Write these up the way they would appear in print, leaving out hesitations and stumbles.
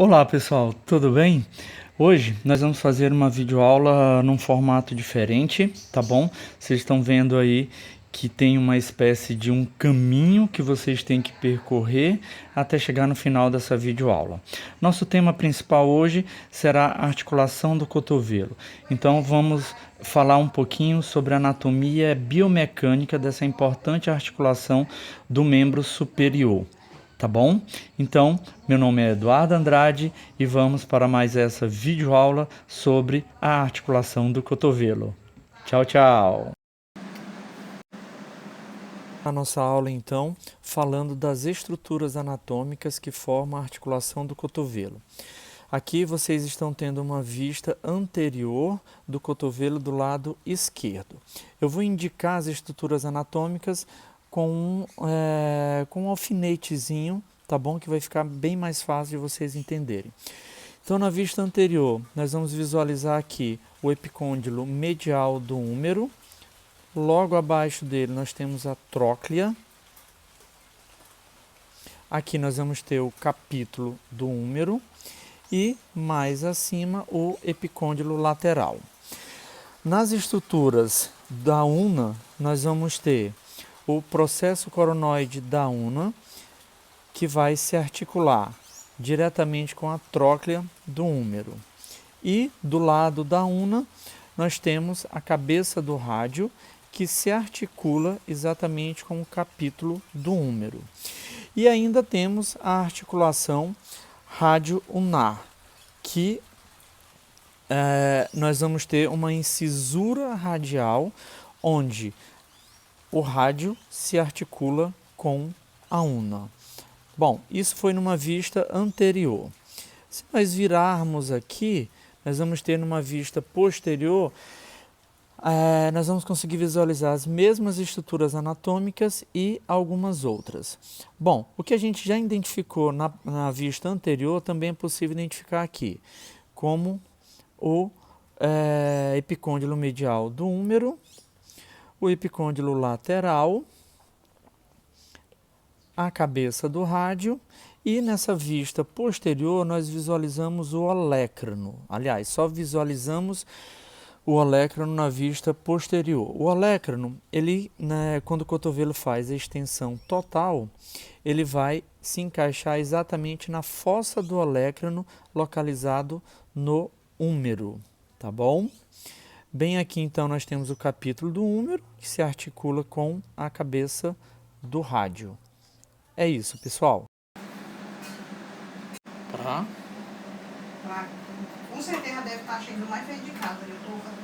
Olá pessoal, tudo bem? Hoje nós vamos fazer uma videoaula num formato diferente, tá bom? Vocês estão vendo aí que tem uma espécie de um caminho que vocês têm que percorrer até chegar no final dessa videoaula. Nosso tema principal hoje será a articulação do cotovelo. Então vamos falar um pouquinho sobre a anatomia biomecânica dessa importante articulação do membro superior. Tá bom? Então, meu nome é Eduardo Andrade e vamos para mais essa videoaula sobre a articulação do cotovelo. Tchau, tchau! A nossa aula, então, falando das estruturas anatômicas que formam a articulação do cotovelo. Aqui vocês estão tendo uma vista anterior do cotovelo do lado esquerdo. Eu vou indicar as estruturas anatômicas com um alfinetezinho, tá bom? Que vai ficar bem mais fácil de vocês entenderem. Então, na vista anterior, nós vamos visualizar aqui o epicôndilo medial do húmero. Logo abaixo dele, nós temos a tróclea. Aqui nós vamos ter o capítulo do húmero e mais acima o epicôndilo lateral. Nas estruturas da una, nós vamos ter o processo coronoide da una, que vai se articular diretamente com a tróclea do húmero. E do lado da una, nós temos a cabeça do rádio, que se articula exatamente com o capítulo do húmero. E ainda temos a articulação rádio-unar, que nós vamos ter uma incisura radial, onde o rádio se articula com a una. Bom, isso foi numa vista anterior. Se nós virarmos aqui, nós vamos ter numa vista posterior, nós vamos conseguir visualizar as mesmas estruturas anatômicas e algumas outras. Bom, o que a gente já identificou na vista anterior também é possível identificar aqui, como o epicôndilo medial do húmero, o epicôndilo lateral, a cabeça do rádio, e nessa vista posterior nós visualizamos o olecrano. Aliás, só visualizamos o olecrano na vista posterior. O olecrano, ele, quando o cotovelo faz a extensão total, ele vai se encaixar exatamente na fossa do olecrano, localizado no húmero, tá bom? Bem aqui então nós temos o capítulo do húmero, que se articula com a cabeça do rádio. É isso, pessoal. Tá? Com certeza deve estar chegando mais perto de casa. Eu estou fazendo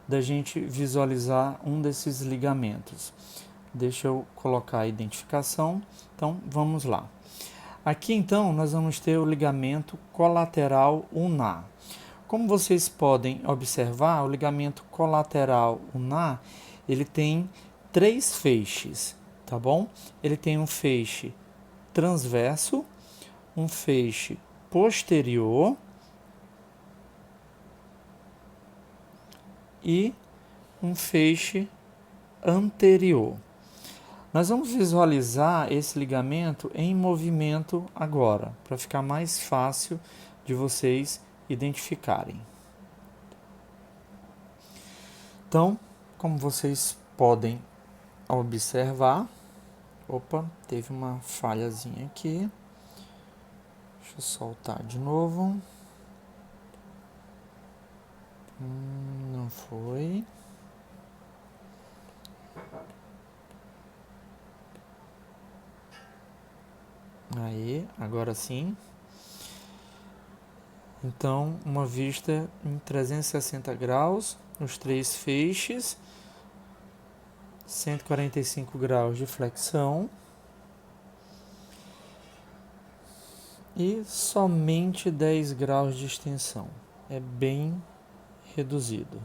da gente visualizar um desses ligamentos. Deixa eu colocar a identificação. Então, vamos lá. Aqui, então, nós vamos ter o ligamento colateral ulnar. Como vocês podem observar, o ligamento colateral ulnar, ele tem 3 feixes, tá bom? Ele tem um feixe transverso, um feixe posterior e um feixe anterior. Nós vamos visualizar esse ligamento em movimento agora, para ficar mais fácil de vocês identificarem. Então, como vocês podem observar, teve uma falhazinha aqui. Deixa eu soltar de novo. Não foi. Aí, agora sim. Então, uma vista em 360 graus, os 3 feixes, 145 graus de flexão e somente 10 graus de extensão. É bem reduzido.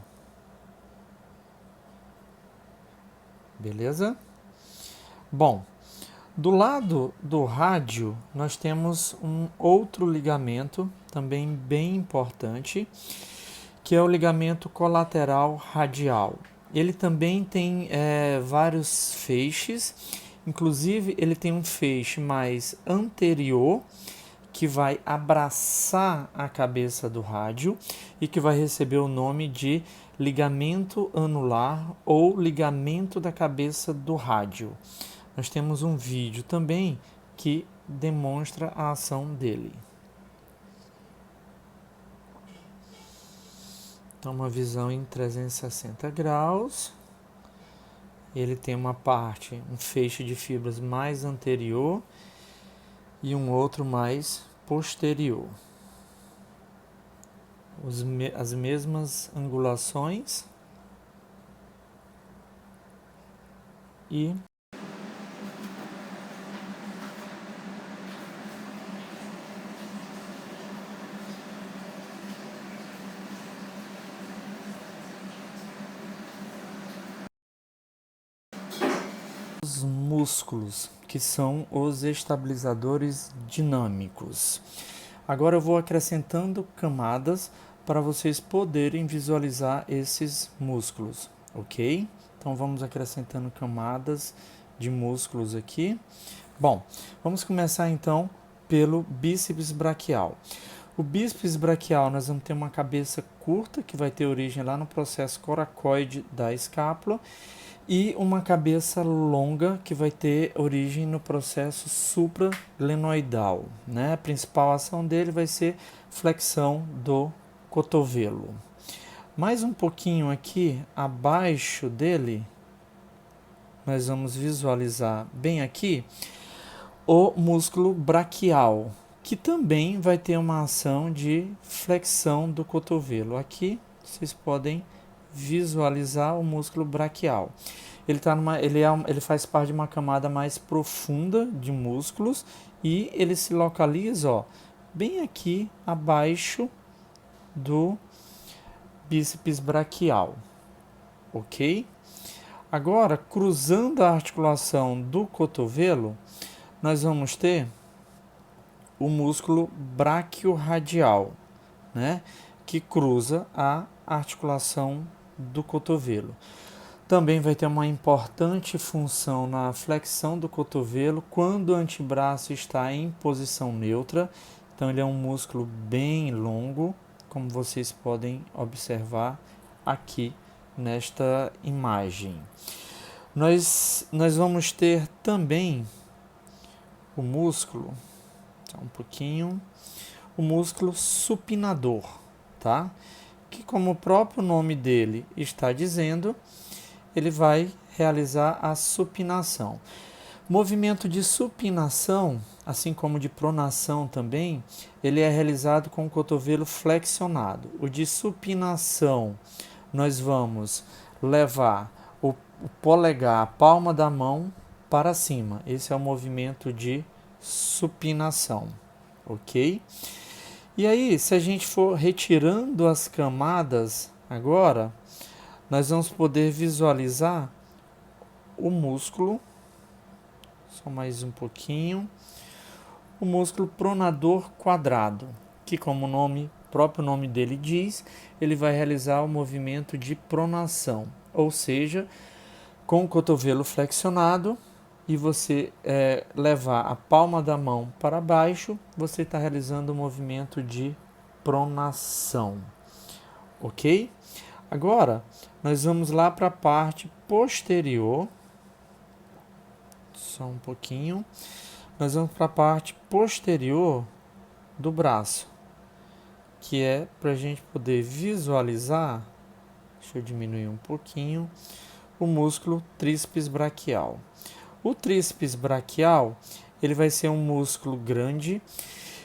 Beleza? Bom, do lado do rádio, nós temos um outro ligamento, também bem importante, que é o ligamento colateral radial. Ele também tem vários feixes Inclusive, ele tem um feixe mais anterior, que vai abraçar a cabeça do rádio e que vai receber o nome de ligamento anular ou ligamento da cabeça do rádio. Nós temos um vídeo também que demonstra a ação dele. Então, uma visão em 360 graus. Ele tem uma parte, um feixe de fibras mais anterior e um outro mais posterior. As mesmas angulações e os músculos, que são os estabilizadores dinâmicos. Agora eu vou acrescentando camadas para vocês poderem visualizar esses músculos, ok? Então vamos acrescentando camadas de músculos aqui. Bom, vamos começar então pelo bíceps braquial. O bíceps braquial, nós vamos ter uma cabeça curta, que vai ter origem lá no processo coracoide da escápula, e uma cabeça longa, que vai ter origem no processo supraglenoidal, né? A principal ação dele vai ser flexão do cotovelo. Mais um pouquinho aqui abaixo dele, nós vamos visualizar bem aqui o músculo braquial, que também vai ter uma ação de flexão do cotovelo. Aqui vocês podem visualizar o músculo braquial. Ele faz parte de uma camada mais profunda de músculos e ele se localiza, ó, bem aqui abaixo do bíceps braquial, ok? Agora, cruzando a articulação do cotovelo, nós vamos ter o músculo braquiorradial, né, que cruza a articulação do cotovelo. Também vai ter uma importante função na flexão do cotovelo quando o antebraço está em posição neutra. Então ele é um músculo bem longo, como vocês podem observar aqui nesta imagem. Nós vamos ter também o músculo, só um pouquinho, o músculo supinador, tá? Que, como o próprio nome dele está dizendo, ele vai realizar a supinação. Movimento de supinação, assim como de pronação também, ele é realizado com o cotovelo flexionado. O de supinação, nós vamos levar o polegar, a palma da mão para cima. Esse é o movimento de supinação, ok? E aí, se a gente for retirando as camadas agora, nós vamos poder visualizar o músculo, só mais um pouquinho, o músculo pronador quadrado, que, como o próprio nome dele diz, ele vai realizar o movimento de pronação, ou seja, com o cotovelo flexionado e você levar a palma da mão para baixo, você está realizando o movimento de pronação, ok? Agora, nós vamos lá para a parte posterior, só um pouquinho, nós vamos para a parte posterior do braço, que é para a gente poder visualizar, deixa eu diminuir um pouquinho, o músculo tríceps braquial. O tríceps braquial, ele vai ser um músculo grande,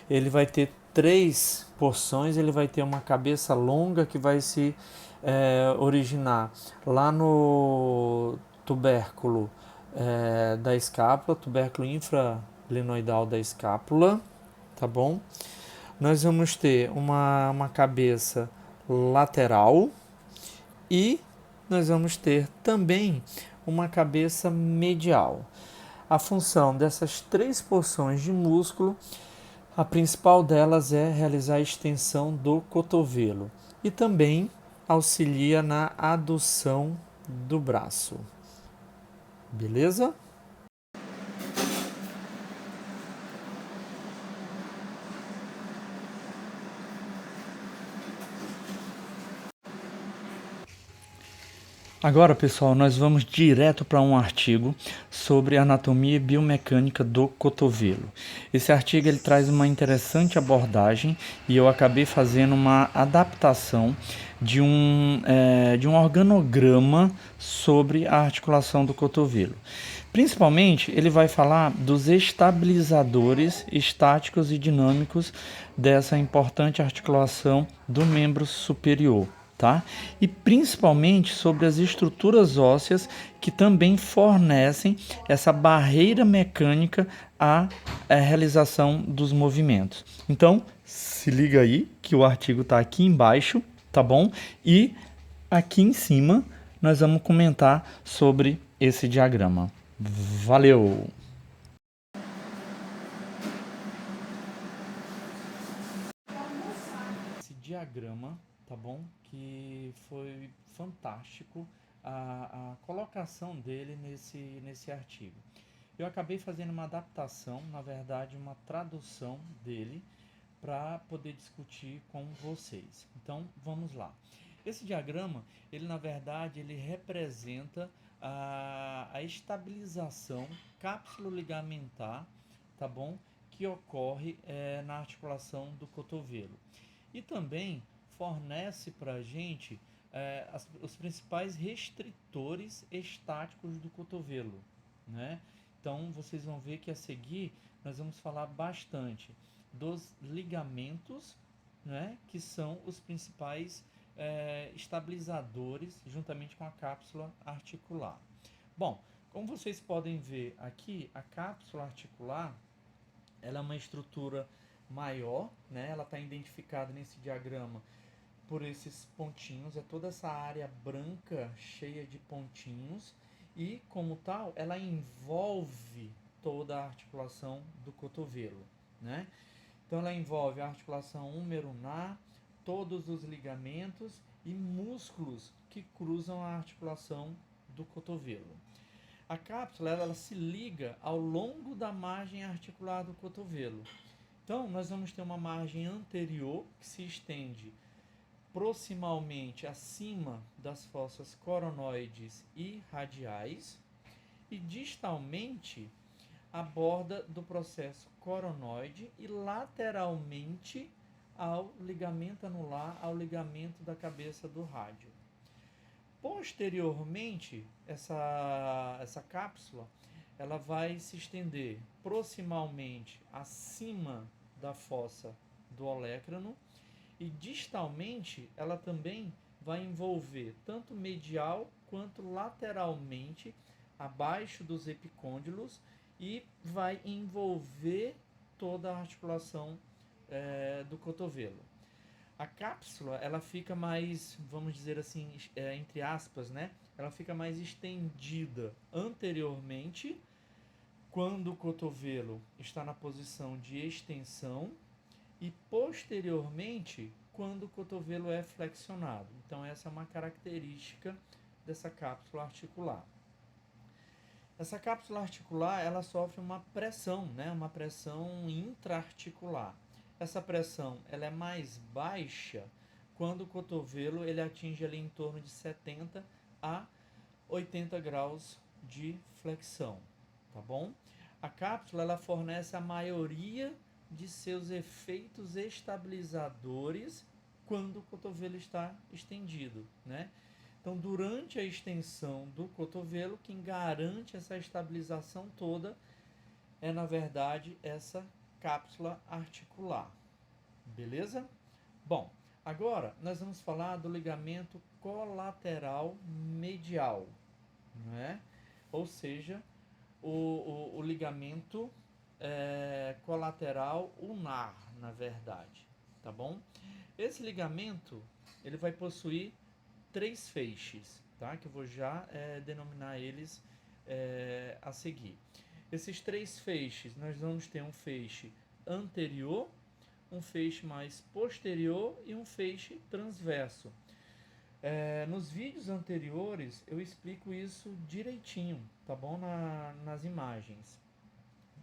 ele vai ter 3 porções, ele vai ter uma cabeça longa que vai se originar lá no tubérculo da escápula, tubérculo infraglenoidal da escápula, tá bom? Nós vamos ter uma cabeça lateral e nós vamos ter também uma cabeça medial. A função dessas 3 porções de músculo, a principal delas é realizar a extensão do cotovelo e também auxilia na adução do braço. Beleza? Agora, pessoal, nós vamos direto para um artigo sobre anatomia e biomecânica do cotovelo. Esse artigo ele traz uma interessante abordagem e eu acabei fazendo uma adaptação de um organograma sobre a articulação do cotovelo. Principalmente, ele vai falar dos estabilizadores estáticos e dinâmicos dessa importante articulação do membro superior. Tá? E principalmente sobre as estruturas ósseas que também fornecem essa barreira mecânica à realização dos movimentos. Então, se liga aí que o artigo está aqui embaixo, tá bom? E aqui em cima nós vamos comentar sobre esse diagrama. Valeu! Esse diagrama, tá bom? Que foi fantástico a colocação dele nesse artigo. Eu acabei fazendo uma adaptação, na verdade, uma tradução dele para poder discutir com vocês. Então, vamos lá. Esse diagrama, ele na verdade, ele representa a estabilização cápsulo-ligamentar, tá bom? Que ocorre na articulação do cotovelo. E também fornece para a gente os principais restritores estáticos do cotovelo, né? Então, vocês vão ver que a seguir nós vamos falar bastante dos ligamentos, né, que são os principais estabilizadores, juntamente com a cápsula articular. Bom, como vocês podem ver aqui, a cápsula articular ela é uma estrutura maior, né? Ela está identificada nesse diagrama por esses pontinhos, é toda essa área branca cheia de pontinhos e, como tal, ela envolve toda a articulação do cotovelo, né? Então, ela envolve a articulação húmero-ulnar, todos os ligamentos e músculos que cruzam a articulação do cotovelo. A cápsula ela se liga ao longo da margem articular do cotovelo. Então, nós vamos ter uma margem anterior que se estende proximalmente acima das fossas coronoides e radiais e distalmente a borda do processo coronoide e lateralmente ao ligamento anular, ao ligamento da cabeça do rádio. Posteriormente, essa cápsula ela vai se estender proximalmente acima da fossa do olecrano e distalmente ela também vai envolver tanto medial quanto lateralmente abaixo dos epicôndilos e vai envolver toda a articulação do cotovelo. A cápsula ela fica mais, vamos dizer assim, entre aspas, né? Ela fica mais estendida anteriormente quando o cotovelo está na posição de extensão e posteriormente quando o cotovelo é flexionado. Então essa é uma característica dessa cápsula articular. Essa cápsula articular ela sofre uma pressão, né? Uma pressão intraarticular. Essa pressão ela é mais baixa quando o cotovelo ele atinge ali em torno de 70 a 80 graus de flexão, tá bom? A cápsula ela fornece a maioria de seus efeitos estabilizadores quando o cotovelo está estendido, né? Então, durante a extensão do cotovelo, quem garante essa estabilização toda é, na verdade, essa cápsula articular. Beleza? Bom, agora nós vamos falar do ligamento colateral medial, né? Ou seja, o ligamento colateral ulnar, na verdade, tá bom? Esse ligamento ele vai possuir 3 feixes, tá? Que eu vou já denominar eles a seguir. Esses 3 feixes, nós vamos ter um feixe anterior, um feixe mais posterior e um feixe transverso. Nos vídeos anteriores eu explico isso direitinho, tá bom? Nas imagens.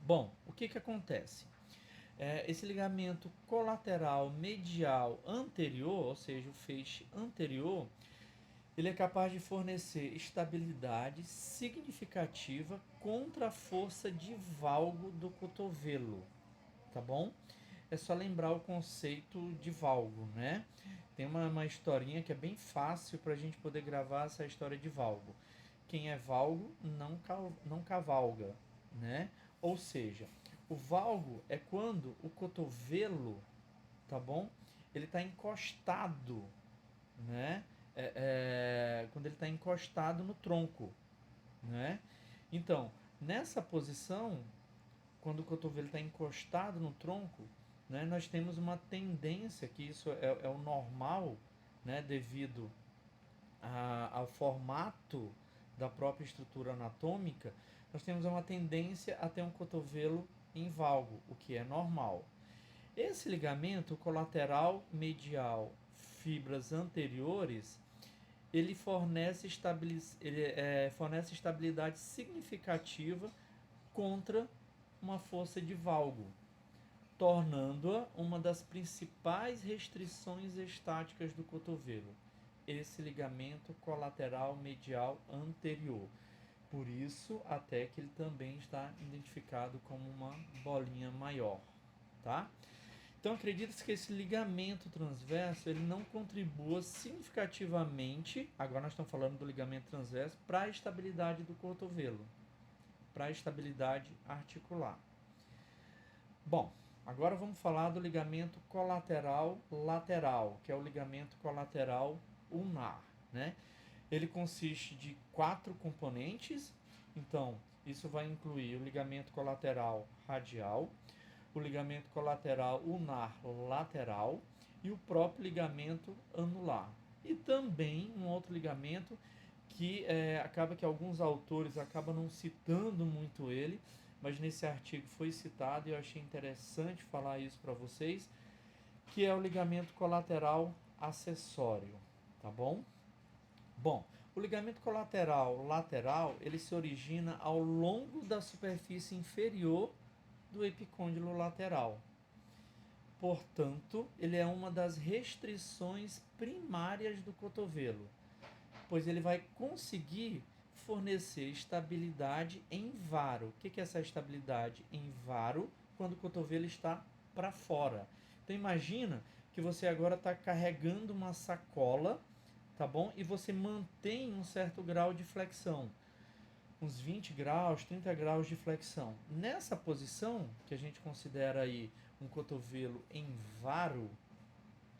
Bom, o que acontece? Esse ligamento colateral medial anterior, ou seja, o feixe anterior, ele é capaz de fornecer estabilidade significativa contra a força de valgo do cotovelo, tá bom? É só lembrar o conceito de valgo, né? Tem uma historinha que é bem fácil para a gente poder gravar essa história de valgo. Quem é valgo não cavalga, né? Ou seja, o valgo é quando o cotovelo, tá bom? Ele está encostado, né? Quando ele está encostado no tronco, né? Então, nessa posição, quando o cotovelo está encostado no tronco, né, nós temos uma tendência, que isso é o normal, né, devido ao formato da própria estrutura anatômica, nós temos uma tendência a ter um cotovelo em valgo, o que é normal. Esse ligamento colateral medial, fibras anteriores, ele fornece estabilidade significativa contra uma força de valgo, tornando-a uma das principais restrições estáticas do cotovelo, esse ligamento colateral medial anterior. Por isso, até que ele também está identificado como uma bolinha maior, tá? Então, acredita-se que esse ligamento transverso ele não contribua significativamente, agora nós estamos falando do ligamento transverso, para a estabilidade do cotovelo, para a estabilidade articular. Bom, agora vamos falar do ligamento colateral lateral, que é o ligamento colateral ulnar, né? Ele consiste de 4 componentes, então isso vai incluir o ligamento colateral radial, o ligamento colateral ulnar lateral e o próprio ligamento anular. E também um outro ligamento que acaba que alguns autores acabam não citando muito ele, mas nesse artigo foi citado e eu achei interessante falar isso para vocês, que é o ligamento colateral acessório, tá bom? Bom, o ligamento colateral lateral, ele se origina ao longo da superfície inferior do epicôndilo lateral. Portanto, ele é uma das restrições primárias do cotovelo, pois ele vai conseguir fornecer estabilidade em varo. O que é essa estabilidade em varo? Quando o cotovelo está para fora. Então imagina que você agora está carregando uma sacola, tá bom? E você mantém um certo grau de flexão, uns 20 graus, 30 graus de flexão. Nessa posição, que a gente considera aí um cotovelo em varo,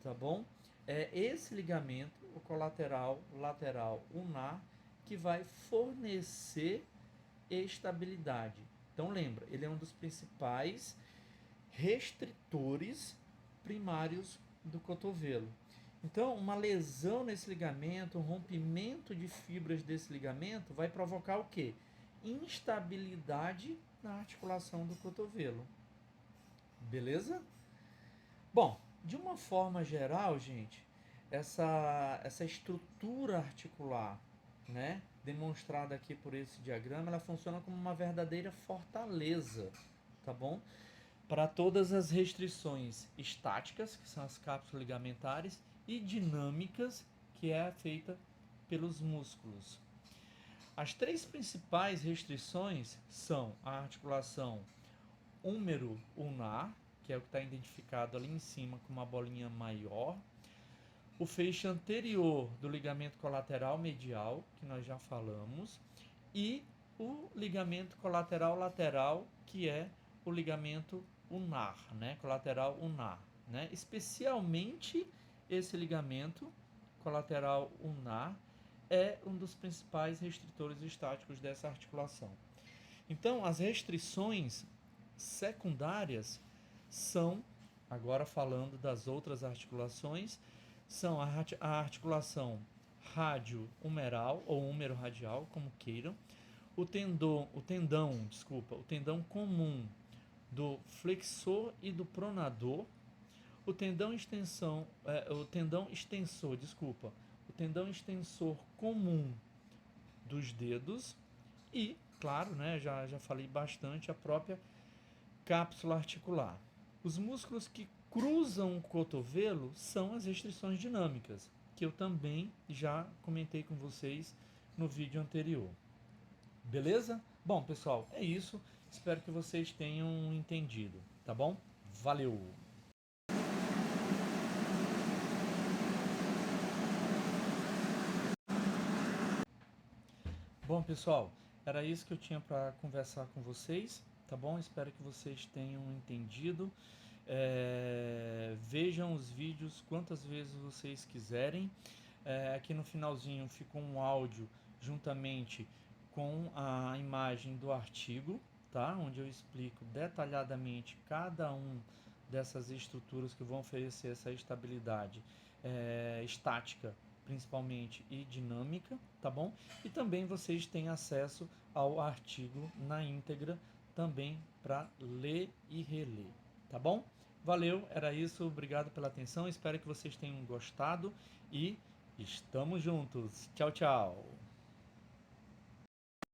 tá bom? É esse ligamento, o colateral lateral ulnar, que vai fornecer estabilidade. Então lembra, ele é um dos principais restritores primários do cotovelo. Então, uma lesão nesse ligamento, um rompimento de fibras desse ligamento vai provocar o quê? Instabilidade na articulação do cotovelo. Beleza? Bom, de uma forma geral, gente, essa estrutura articular, né, demonstrada aqui por esse diagrama, ela funciona como uma verdadeira fortaleza, tá bom? Para todas as restrições estáticas, que são as cápsulas ligamentares, e dinâmicas, que é feita pelos músculos. As 3 principais restrições são a articulação húmero-ulnar, que é o que está identificado ali em cima com uma bolinha maior, o feixe anterior do ligamento colateral medial, que nós já falamos, e o ligamento colateral lateral, que é o ligamento ulnar, né? Colateral ulnar, né? Especialmente esse ligamento colateral ulnar é um dos principais restritores estáticos dessa articulação. Então, as restrições secundárias são, agora falando das outras articulações, são a articulação rádio-humeral ou húmero-radial, como queiram, o tendão comum do flexor e do pronador, o tendão extensor comum dos dedos e, claro, né, já falei bastante, a própria cápsula articular. Os músculos que cruzam o cotovelo são as restrições dinâmicas, que eu também já comentei com vocês no vídeo anterior. Beleza? Bom, pessoal, é isso. Espero que vocês tenham entendido, tá bom? Valeu! Bom, pessoal, era isso que eu tinha para conversar com vocês, tá bom? Espero que vocês tenham entendido. Vejam os vídeos quantas vezes vocês quiserem. Aqui no finalzinho ficou um áudio juntamente com a imagem do artigo, tá? Onde eu explico detalhadamente cada um dessas estruturas que vão oferecer essa estabilidade estática, principalmente, e dinâmica, tá bom? E também vocês têm acesso ao artigo na íntegra também para ler e reler, tá bom? Valeu, era isso, obrigado pela atenção, espero que vocês tenham gostado e estamos juntos. Tchau, tchau!